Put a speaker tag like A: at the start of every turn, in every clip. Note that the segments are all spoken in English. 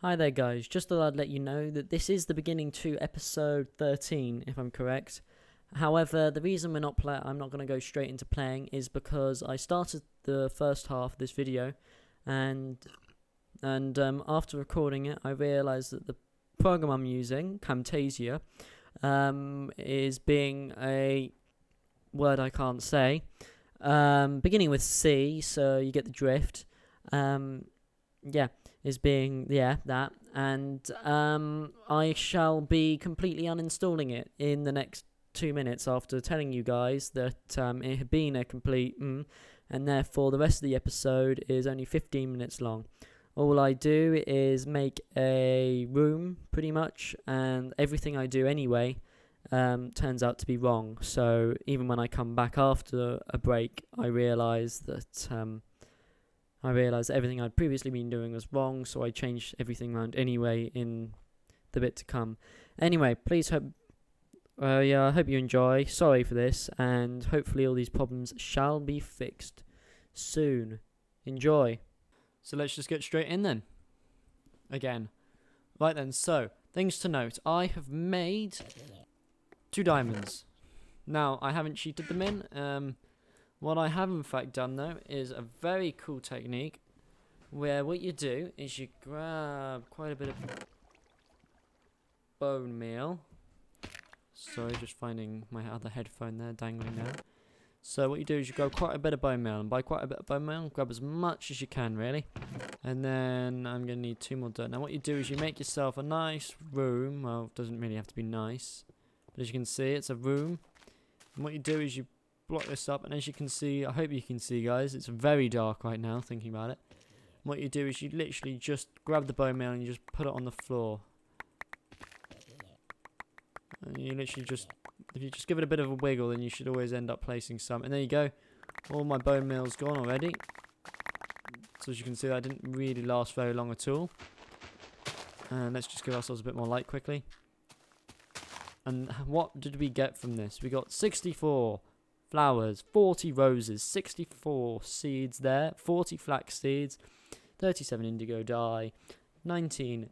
A: Hi there guys, just thought I'd let you know that this is the beginning to episode 13 if I'm correct. However, the reason I'm not going to go straight into playing is because I started the first half of this video and after recording it I realised that the program I'm using, Camtasia, is being a word I can't say, beginning with C, so you get the drift. That, and I shall be completely uninstalling it in the next 2 minutes after telling you guys that it had been a complete and therefore the rest of the episode is only 15 minutes long. All I do is make a room pretty much, and everything I do anyway turns out to be wrong. So even when I come back after a break, I realise that everything I'd previously been doing was wrong, so I changed everything around anyway in the bit to come. Anyway, I hope you enjoy. Sorry for this, and hopefully all these problems shall be fixed soon. Enjoy. So let's just get straight in then. Again. Right then, so, things to note. I have made 2 diamonds. Now, I haven't cheated them in. What I have in fact done though is a very cool technique where what you do is you grab quite a bit of bone meal. Sorry, just finding my other headphone there dangling there. So what you do is you grab quite a bit of bone meal, and by quite a bit of bone meal, grab as much as you can really. And then I'm going to need 2 more dirt. Now what you do is you make yourself a nice room. Well, it doesn't really have to be nice, but as you can see, it's a room. And what you do is you block this up, and as you can see, I hope you can see guys, it's very dark right now thinking about it. What you do is you literally just grab the bone meal and you just put it on the floor, and you literally just, if you just give it a bit of a wiggle, then you should always end up placing some. And there you go, all my bone meal's gone already. So as you can see, that didn't really last very long at all. And let's just give ourselves a bit more light quickly. And what did we get from this? We got 64 flowers, 40 roses, 64 seeds there, 40 flax seeds, 37 indigo dye, 19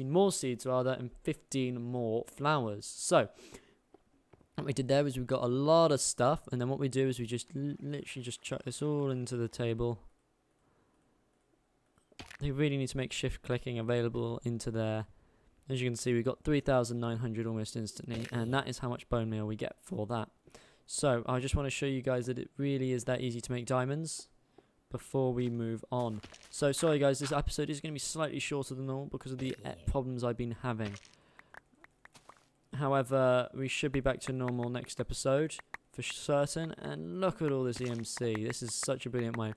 A: more seeds rather, and 15 more flowers. So what we did there is we got a lot of stuff, and then what we do is we just literally just chuck this all into the table. You really need to make shift clicking available into there. As you can see, we got 3,900 almost instantly, and that is how much bone meal we get for that. So I just want to show you guys that it really is that easy to make diamonds before we move on. So sorry guys, this episode is going to be slightly shorter than normal because of the problems I've been having. However, we should be back to normal next episode for certain. And look at all this EMC. This is such a brilliant way.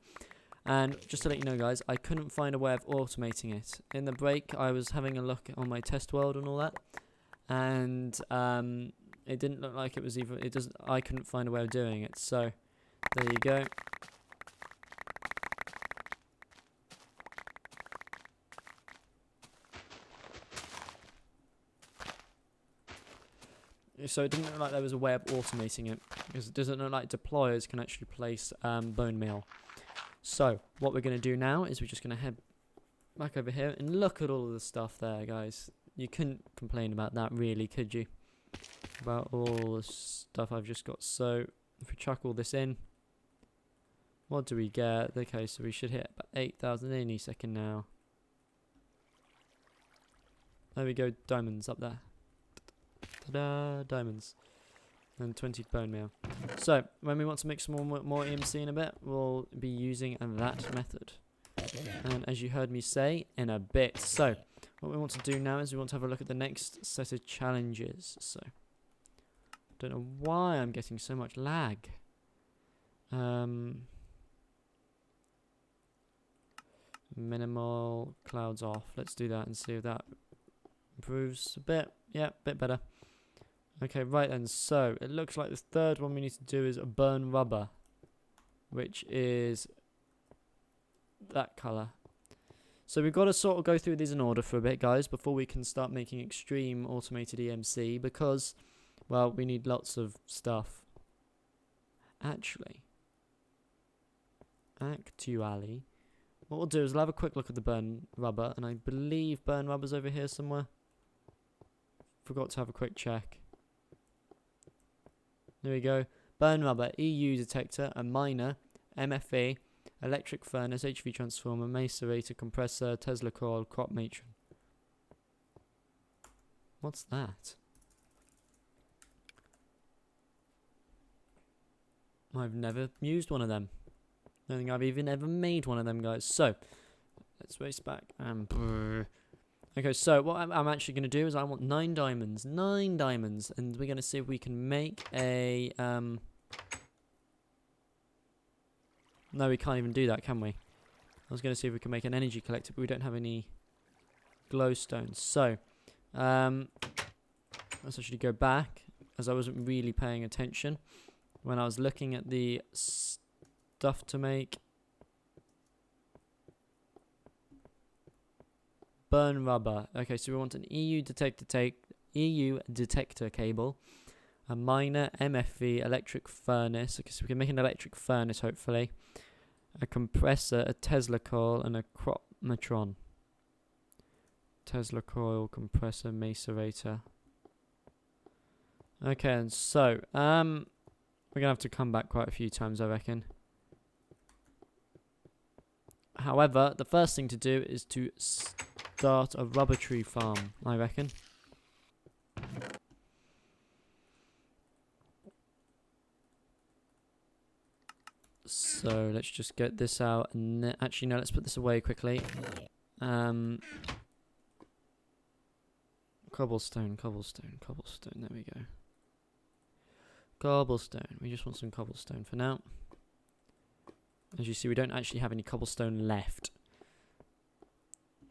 A: And just to let you know guys, I couldn't find a way of automating it. In the break, I was having a look on my test world and all that, and it didn't look like it was even, I couldn't find a way of doing it. So there you go. So it didn't look like there was a way of automating it, because it doesn't look like deployers can actually place bone meal. So what we're going to do now is we're just going to head back over here, and look at all of the stuff there guys. You couldn't complain about that really, could you? About all the stuff I've just got. So if we chuck all this in, what do we get? Okay, so we should hit about 8,000 any second now. There we go, diamonds up there. Ta-da, diamonds. And 20 bone meal. So when we want to make some more EMC in a bit, we'll be using that method. And as you heard me say, in a bit. So what we want to do now is we want to have a look at the next set of challenges. So don't know why I'm getting so much lag. Minimal clouds off. Let's do that and see if that improves a bit. Yeah, a bit better. Okay, right then, so it looks like the third one we need to do is a burn rubber, which is that colour. So we've got to sort of go through these in order for a bit, guys, before we can start making extreme automated EMC, because, well, we need lots of stuff. Actually, what we'll do is we'll have a quick look at the burn rubber, and I believe burn rubber's over here somewhere. Forgot to have a quick check. There we go. Burn rubber, EU detector, a miner, MFE, electric furnace, HV transformer, macerator, compressor, Tesla coil, crop matron. What's that? I've never used one of them. I don't think I've even ever made one of them, guys. So, let's race back. Okay, so what I'm actually going to do is I want 9 diamonds. 9 diamonds. And we're going to see if we can make a... No, we can't even do that, can we? I was going to see if we can make an energy collector, but we don't have any glowstones. So, let's actually go back, as I wasn't really paying attention when I was looking at the stuff to make. Burn rubber. Okay, so we want an EU detector cable, a miner, MFV, electric furnace. Okay, so we can make an electric furnace, hopefully. A compressor, a Tesla coil, and a crop matron. Tesla coil, compressor, macerator. Okay, and so, we're gonna have to come back quite a few times, I reckon. However, the first thing to do is to start a rubber tree farm, I reckon. So let's just get this out, and actually no, let's put this away quickly. Cobblestone, cobblestone, cobblestone, there we go. Cobblestone, we just want some cobblestone for now. As you see, we don't actually have any cobblestone left.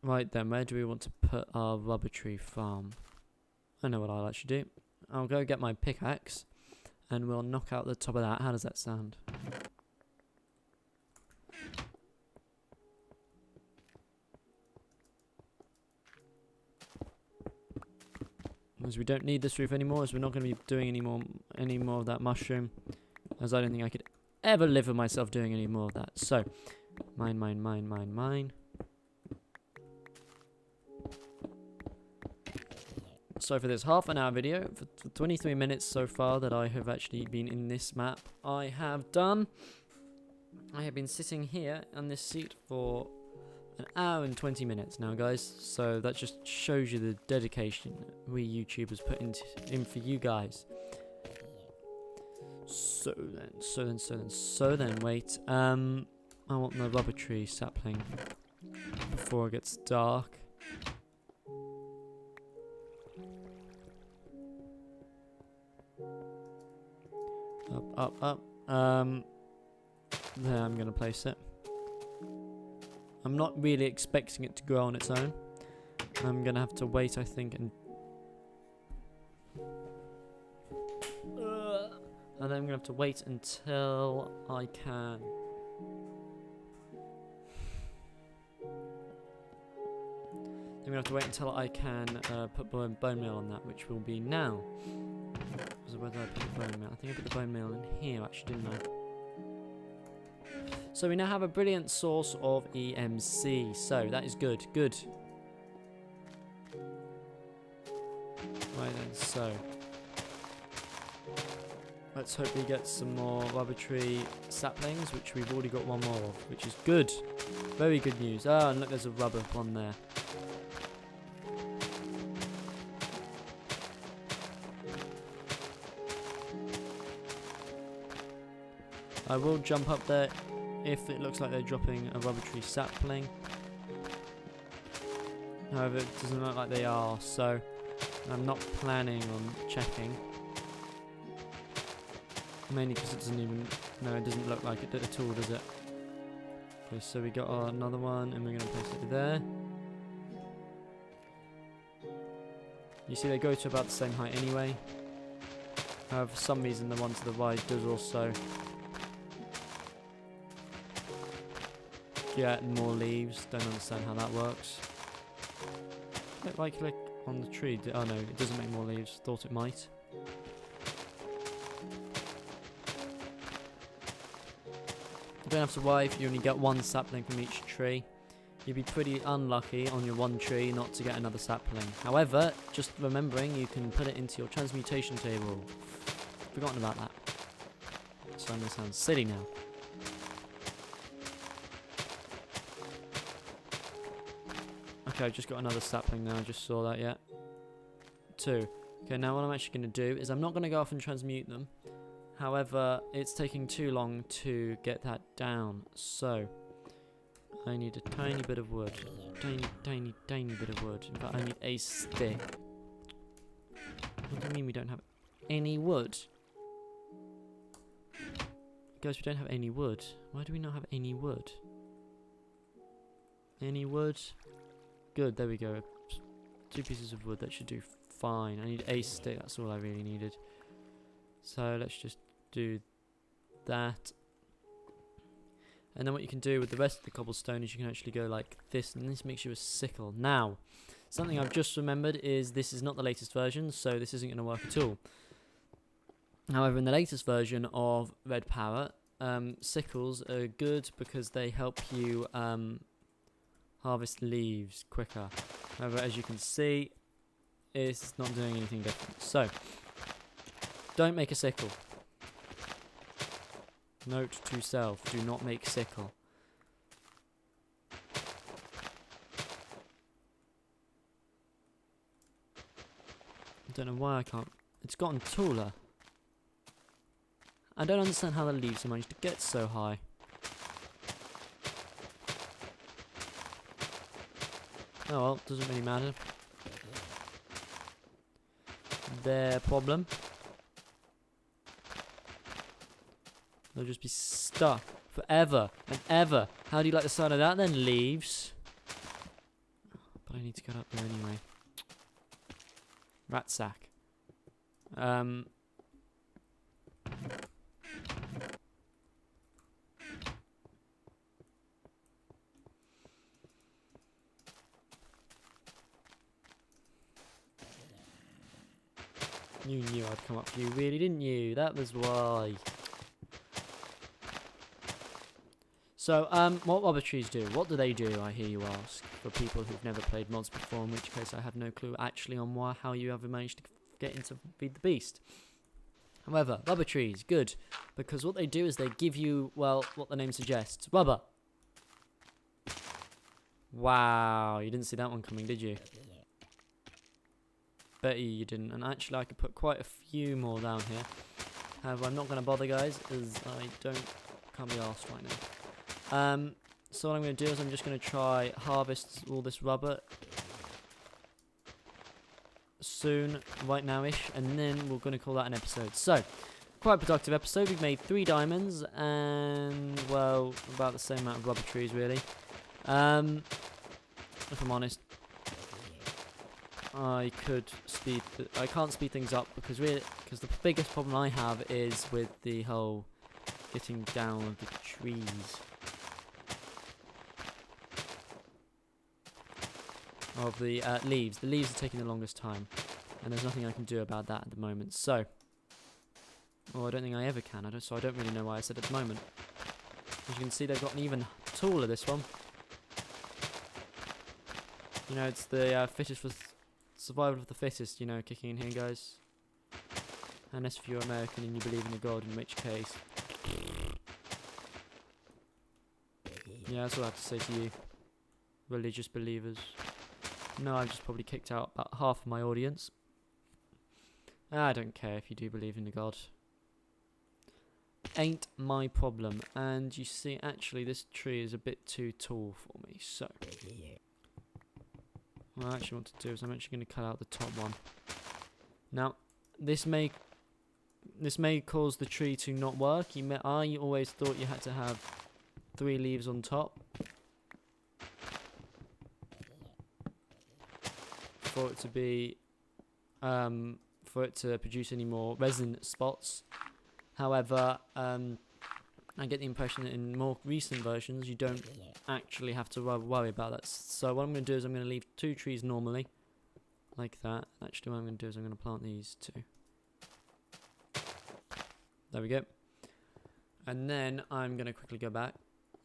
A: Right then, where do we want to put our rubber tree farm? I know what I'll actually do. I'll go get my pickaxe, and we'll knock out the top of that. How does that sound? As we don't need this roof anymore, as we're not going to be doing any more of that mushroom, as I don't think I could ever live with myself doing any more of that. So, mine, mine, mine, mine, mine. So for this half an hour video, for 23 minutes so far that I have actually been in this map, I have been sitting here on this seat for an hour and 20 minutes now, guys. So that just shows you the dedication we YouTubers put in for you guys. So then, wait. I want the rubber tree sapling before it gets dark. Up. There, I'm gonna place it. I'm not really expecting it to grow on its own. I'm gonna have to wait, I think, and then I'm gonna have to wait until I can. I'm gonna have to wait until I can put bone meal on that, which will be now. So where did I put the bone meal? I think I put the bone meal in here, actually, didn't I? So we now have a brilliant source of EMC. So that is good. Good. Right then, so let's hope we get some more rubber tree saplings, which we've already got one more of, which is good. Very good news. Ah, and look, there's a rubber one there. I will jump up there if it looks like they're dropping a rubber tree sapling. However, it doesn't look like they are, so I'm not planning on checking. Mainly because it doesn't even... No, it doesn't look like it at all, does it? Okay, so we got another one, and we're going to place it there. You see, they go to about the same height anyway. However, for some reason, the one to the right does also get more leaves. Don't understand how that works. Right click on the tree. Oh no, it doesn't make more leaves. Thought it might. You don't have to worry if you only get one sapling from each tree. You'd be pretty unlucky on your one tree not to get another sapling. However, just remembering you can put it into your transmutation table. Forgotten about that. So I'm going to sound silly now. Okay, I've just got another sapling now. I just saw that, yeah. 2. Okay, now what I'm actually going to do is I'm not going to go off and transmute them. However, it's taking too long to get that down. So, I need a tiny bit of wood. Tiny bit of wood. In fact, I need a stick. What do you mean we don't have any wood? Guys, we don't have any wood. Why do we not have any wood? Any wood? Good, there we go. 2 pieces of wood, that should do fine. I need a stick, that's all I really needed. So let's just do that. And then what you can do with the rest of the cobblestone is you can actually go like this, and this makes you a sickle. Now, something I've just remembered is this is not the latest version, so this isn't going to work at all. However, in the latest version of Red Parrot, sickles are good because they help you harvest leaves quicker. However, as you can see, it's not doing anything different. So, don't make a sickle. Note to self, do not make sickle. I don't know why I can't. It's gotten taller. I don't understand how the leaves have managed to get so high. Oh well, doesn't really matter. Their problem. They'll just be stuck forever and ever. How do you like the sound of that then, leaves? But I need to get up there anyway. Rat sack. You knew I'd come up for you, really, didn't you? That was why. So, what rubber trees do? What do they do, I hear you ask, for people who've never played mods before, in which case I have no clue actually on how you ever managed to get into Feed the Beast. However, rubber trees, good, because what they do is they give you, well, what the name suggests, rubber. Wow, you didn't see that one coming, did you? Bet you didn't, and actually I could put quite a few more down here. However, I'm not going to bother, guys, as I can't be arsed right now. So what I'm going to do is I'm just going to try harvest all this rubber soon, right now-ish, and then we're going to call that an episode. So, quite a productive episode. We've made 3 diamonds and, well, about the same amount of rubber trees, really. If I'm honest, I can't speed things up because the biggest problem I have is with the whole getting down of the trees. Of the leaves. The leaves are taking the longest time, and there's nothing I can do about that at the moment. So, well, I don't think I ever can. So I don't really know why I said at the moment. As you can see, they've gotten even taller. This one. You know, it's the fittest for survival of the fittest. You know, kicking in here, guys. Unless if you're American and you believe in a god, in which case, yeah, that's all I have to say to you, religious believers. No, I've just probably kicked out about half of my audience. I don't care if you do believe in a god. Ain't my problem. And you see, actually, this tree is a bit too tall for me. So, what I actually want to do is I'm actually going to cut out the top one. Now, this may cause the tree to not work. I always thought you had to have 3 leaves on top for it to be for it to produce any more resin spots. However, I get the impression that in more recent versions you don't actually have to worry about that. So what I'm going to do is I'm going to leave 2 trees normally, like that. Actually, what I'm going to do is I'm going to plant these 2. There we go. And then I'm going to quickly go back.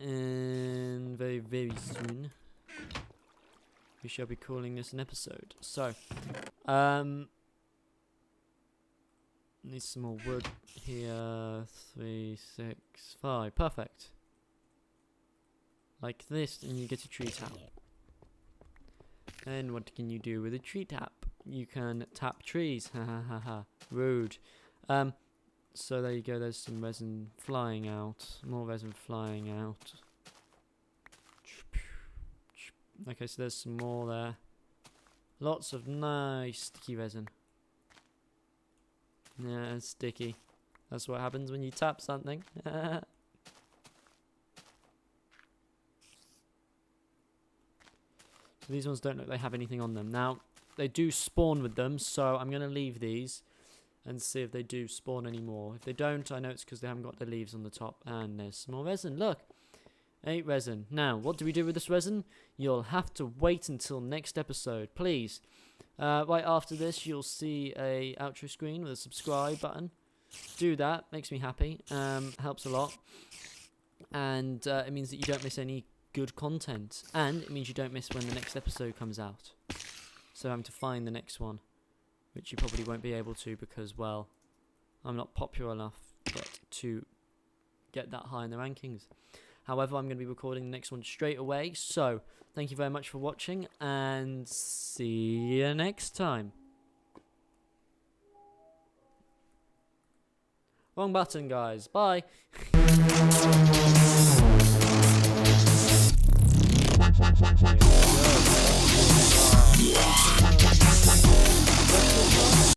A: And very, very soon, we shall be calling this an episode. So, need some more wood here. 3, 6, 5. Perfect. Like this, and you get a tree tap. And what can you do with a tree tap? You can tap trees. Ha ha ha ha. Rude. So there you go. There's some resin flying out. More resin flying out. Okay, so there's some more there. Lots of nice sticky resin. Yeah, it's sticky. That's what happens when you tap something. So these ones don't look like they have anything on them. Now, they do spawn with them, so I'm going to leave these and see if they do spawn anymore. If they don't, I know it's because they haven't got the leaves on the top. And there's some more resin. Look. 8 resin. Now, what do we do with this resin? You'll have to wait until next episode, please. Right after this, you'll see a outro screen with a subscribe button. Do that. Makes me happy. Helps a lot. And it means that you don't miss any good content. And it means you don't miss when the next episode comes out. So I'm to find the next one, which you probably won't be able to because, well, I'm not popular enough yet to get that high in the rankings. However, I'm going to be recording the next one straight away. So, thank you very much for watching, and see you next time. Wrong button, guys. Bye. There we go.